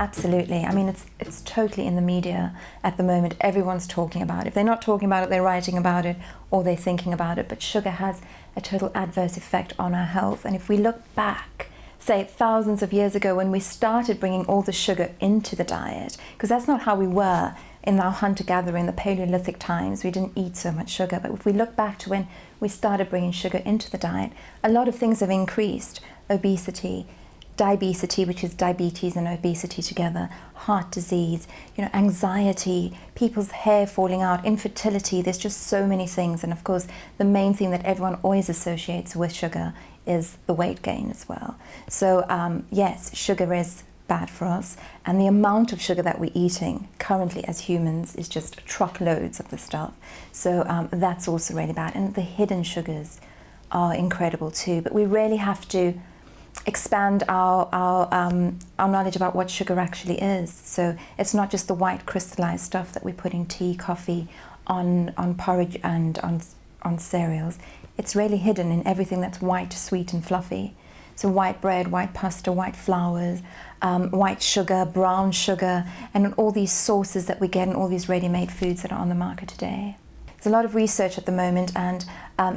Absolutely. I mean, it's totally in the media at the moment. Everyone's talking about it. If they're not talking about it, they're writing about it, or they're thinking about it. But sugar has a total adverse effect on our health. And if we look back, say, thousands of years ago, when we started bringing all the sugar into the diet, because that's not how we were in our hunter-gathering, the Paleolithic times. We didn't eat so much sugar. But if we look back to when we started bringing sugar into the diet, a lot of things have increased. Obesity, diabetes, which is diabetes and obesity together, heart disease, anxiety, people's hair falling out, infertility. There's just so many things. And of course, the main thing that everyone always associates with sugar is the weight gain as well. So yes, sugar is bad for us, and the amount of sugar that we're eating currently as humans is just truckloads of the stuff. So that's also really bad. And the hidden sugars are incredible too, but we really have to expand our knowledge about what sugar actually is. So it's not just the white crystallized stuff that we put in tea, coffee, on porridge and on cereals. It's really hidden in everything that's white, sweet and fluffy. So white bread, white pasta, white flours, white sugar, brown sugar, and all these sauces that we get in all these ready-made foods that are on the market today. There's a lot of research at the moment, and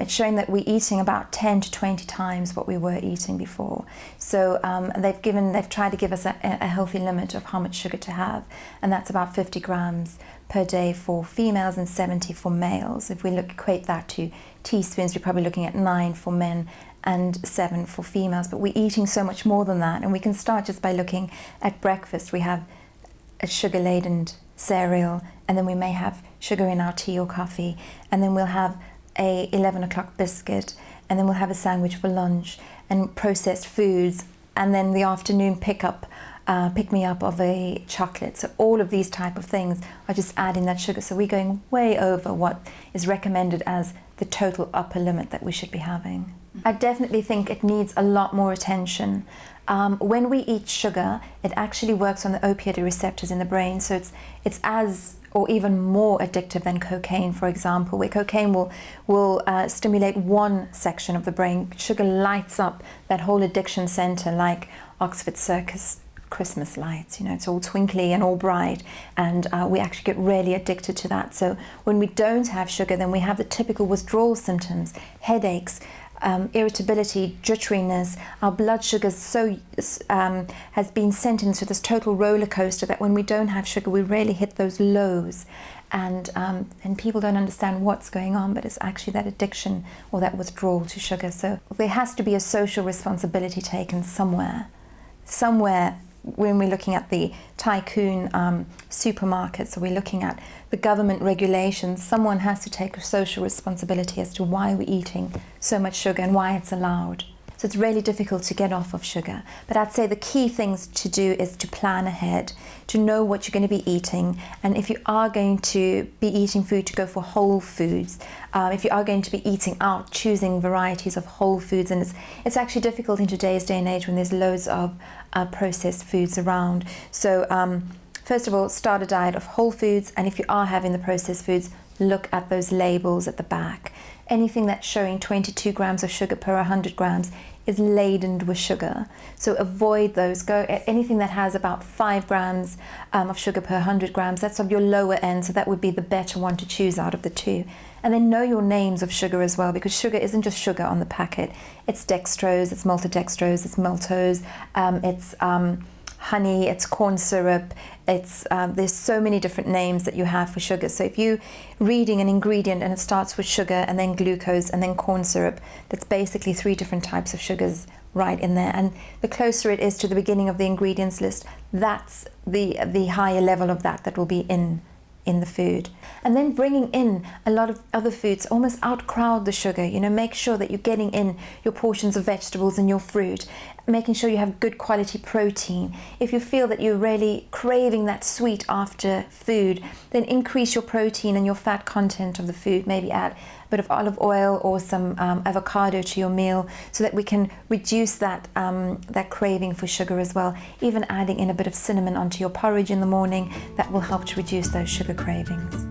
it's showing that we're eating about 10 to 20 times what we were eating before. So they've tried to give us a healthy limit of how much sugar to have, and that's about 50 grams per day for females and 70 for males. If we equate that to teaspoons, we're probably looking at 9 for men and 7 for females, but we're eating so much more than that. And we can start just by looking at breakfast. We have a sugar-laden cereal, and then we may have sugar in our tea or coffee, and then we'll have a 11 o'clock biscuit, and then we'll have a sandwich for lunch, and processed foods, and then the afternoon pick me up of a chocolate. So all of these type of things are just adding that sugar. So we're going way over what is recommended as the total upper limit that we should be having. I definitely think it needs a lot more attention. When we eat sugar, it actually works on the opioid receptors in the brain, so it's as or even more addictive than cocaine, for example, where cocaine will stimulate one section of the brain. Sugar lights up that whole addiction center like Oxford Circus Christmas lights. It's all twinkly and all bright, and we actually get really addicted to that. So when we don't have sugar, then we have the typical withdrawal symptoms, headaches, irritability, jitteriness. Our blood sugar has been sent into this total roller coaster that when we don't have sugar, we really hit those lows, and people don't understand what's going on, but it's actually that addiction or that withdrawal to sugar. So there has to be a social responsibility taken somewhere when we're looking at the tycoon supermarkets, or we're looking at the government regulations. Someone has to take a social responsibility as to why we're eating so much sugar and why it's allowed. So it's really difficult to get off of sugar. But I'd say the key things to do is to plan ahead, to know what you're going to be eating. And if you are going to be eating food, to go for whole foods. If you are going to be eating out, choosing varieties of whole foods. And it's actually difficult in today's day and age when there's loads of processed foods around. So first of all, start a diet of whole foods. And if you are having the processed foods, look at those labels at the back. Anything that's showing 22 grams of sugar per 100 grams is laden with sugar. So avoid those. Go anything that has about 5 grams of sugar per 100 grams. That's of your lower end, so that would be the better one to choose out of the two. And then know your names of sugar as well, because sugar isn't just sugar on the packet. It's dextrose, it's maltodextrose, it's maltose, it's honey, it's corn syrup, it's there's so many different names that you have for sugar. So if you're reading an ingredient and it starts with sugar and then glucose and then corn syrup, that's basically 3 different types of sugars right in there. And the closer it is to the beginning of the ingredients list, that's the higher level of that will be in the food. And then bringing in a lot of other foods, almost outcrowd the sugar. Make sure that you're getting in your portions of vegetables and your fruit, making sure you have good quality protein. If you feel that you're really craving that sweet after food, then increase your protein and your fat content of the food. Maybe add a bit of olive oil or some avocado to your meal, so that we can reduce that craving for sugar as well. Even adding in a bit of cinnamon onto your porridge in the morning, that will help to reduce those sugar cravings.